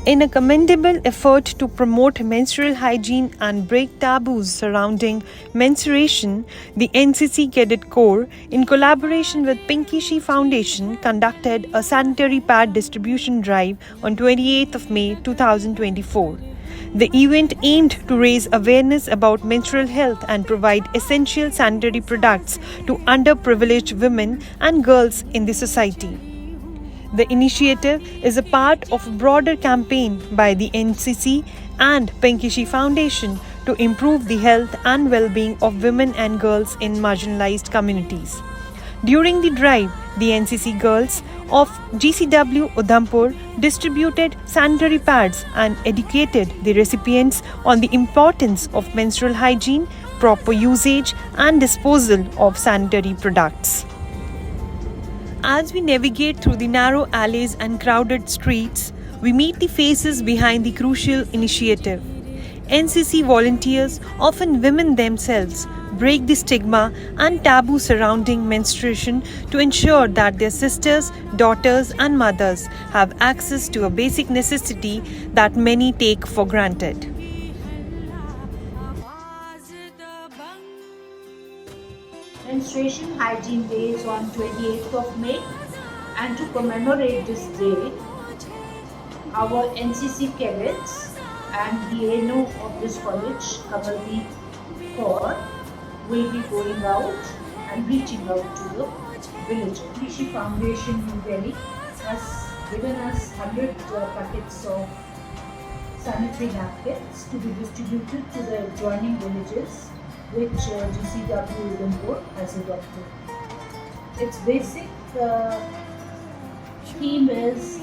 In a commendable effort to promote menstrual hygiene and break taboos surrounding menstruation, the NCC Cadet Corps, in collaboration with Pinky She Foundation, conducted a sanitary pad distribution drive on 28th of May 2024. The event aimed to raise awareness about menstrual health and provide essential sanitary products to underprivileged women and girls in the society. The initiative is a part of a broader campaign by the NCC and Pinky She Foundation to improve the health and well-being of women and girls in marginalized communities. During the drive, the NCC girls of GCW Udhampur distributed sanitary pads and educated the recipients on the importance of menstrual hygiene, proper usage, and disposal of sanitary products. As we navigate through the narrow alleys and crowded streets, we meet the faces behind the crucial initiative. NCC volunteers, often women themselves, break the stigma and taboo surrounding menstruation to ensure that their sisters, daughters, and mothers have access to a basic necessity that many take for granted. Menstruation Hygiene Day is on 28th of May, and to commemorate this day, our NCC cadets and the ANO of this college, Kamaldeep Kaur, will be going out and reaching out to the village. Rishi Foundation New Delhi has given us 100 packets of sanitary napkins to be distributed to the adjoining villages which GCW Udhampur has adopted. Its basic theme is,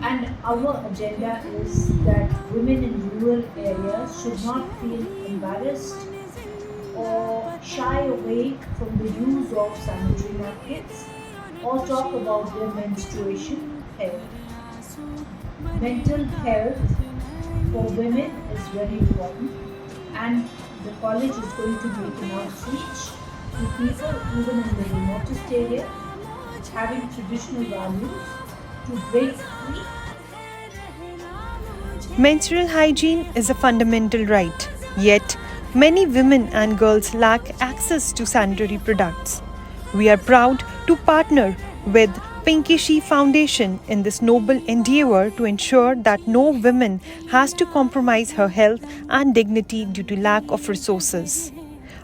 and our agenda is, that women in rural areas should not feel embarrassed or shy away from the use of sanitary napkins or talk about their menstruation health. Mental health for women is very important, and the college is going to make an outreach to people even in the remotest area having traditional values to break free. Menstrual hygiene is a fundamental right, yet many women and girls lack access to sanitary products. We are proud to partner with Pinky She Foundation in this noble endeavor to ensure that no woman has to compromise her health and dignity due to lack of resources.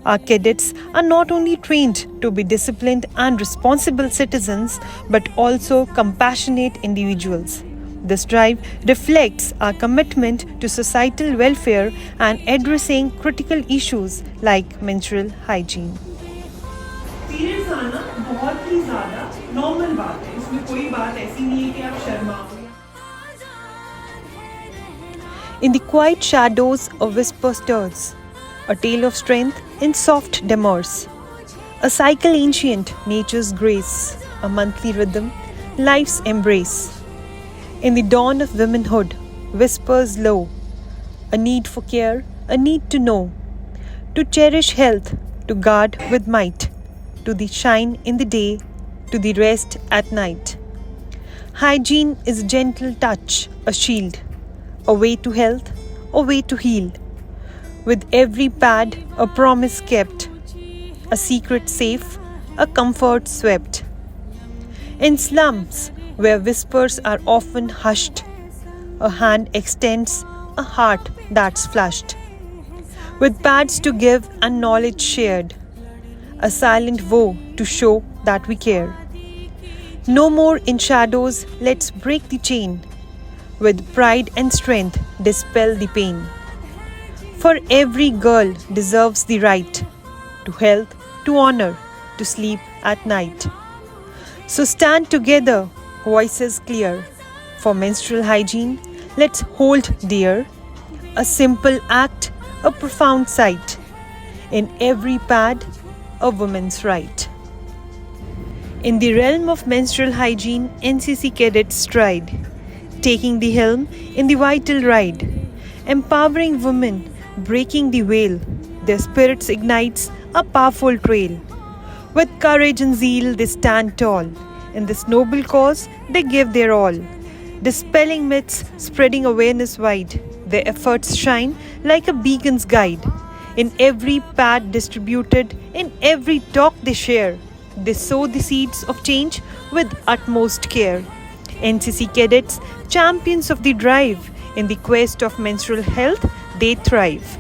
Our cadets are not only trained to be disciplined and responsible citizens, but also compassionate individuals. This drive reflects our commitment to societal welfare and addressing critical issues like menstrual hygiene. Periods आना बहुत ही ज़्यादा normal बात है, इसमें कोई बात ऐसी नहीं है कि आप शर्माओ. In the quiet shadows, a whisper stirs, a tale of strength in soft demurs. A cycle ancient, nature's grace, a monthly rhythm, life's embrace. In the dawn of womanhood, whispers low, a need for care, a need to know, to cherish health, to guard with might, to the shine in the day, to the rest at night. Hygiene is a gentle touch, a shield, a way to health, a way to heal. With every pad, a promise kept, a secret safe, a comfort swept. In slums, where whispers are often hushed, a hand extends, a heart that's flushed. With pads to give and knowledge shared, a silent woe to show that we care. No more in shadows, let's break the chain. With pride and strength, dispel the pain. For every girl deserves the right to health, to honor, to sleep at night. So stand together, voices clear. For menstrual hygiene, let's hold dear. A simple act, a profound sight. In every pad, a woman's right. In the realm of menstrual hygiene, NCC cadets stride, taking the helm in the vital ride, empowering women, breaking the veil. Their spirits ignites a powerful trail. With courage and zeal, they stand tall. In this noble cause, they give their all. dispelling myths, spreading awareness wide. Their efforts shine like a beacon's guide. In every pad distributed, in every talk they share, they sow the seeds of change with utmost care. NCC cadets, champions of the drive, in the quest of menstrual health, they thrive.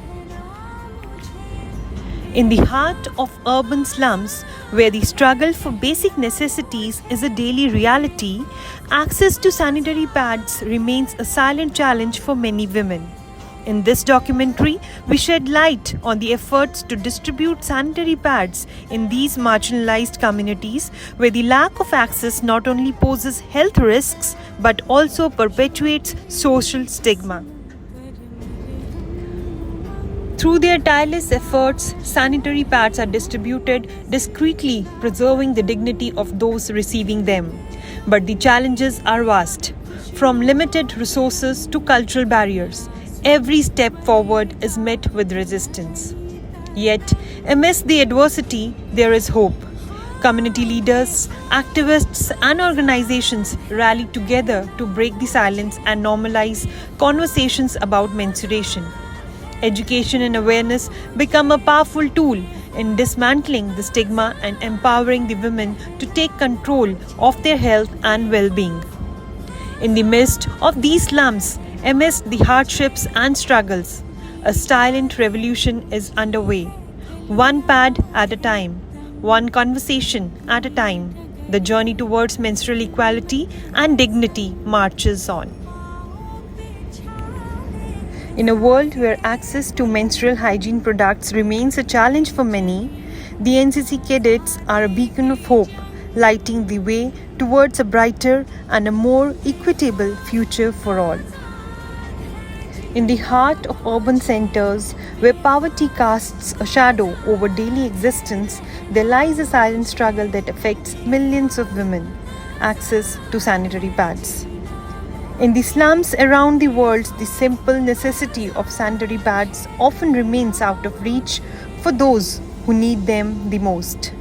In the heart of urban slums, where the struggle for basic necessities is a daily reality, access to sanitary pads remains a silent challenge for many women. In this documentary, we shed light on the efforts to distribute sanitary pads in these marginalized communities where the lack of access not only poses health risks but also perpetuates social stigma. Through their tireless efforts, sanitary pads are distributed discreetly, preserving the dignity of those receiving them. But the challenges are vast. From limited resources to cultural barriers, every step forward is met with resistance. Yet, amidst the adversity, there is hope. Community leaders, activists, and organizations rally together to break the silence and normalize conversations about menstruation. Education and awareness become a powerful tool in dismantling the stigma and empowering the women to take control of their health and well-being. In the midst of these slums, amidst the hardships and struggles, a silent revolution is underway. One pad at a time, one conversation at a time, the journey towards menstrual equality and dignity marches on. In a world where access to menstrual hygiene products remains a challenge for many, the NCC cadets are a beacon of hope, lighting the way towards a brighter and a more equitable future for all. In the heart of urban centers, where poverty casts a shadow over daily existence, there lies a silent struggle that affects millions of women: access to sanitary pads. In the slums around the world, the simple necessity of sanitary pads often remains out of reach for those who need them the most.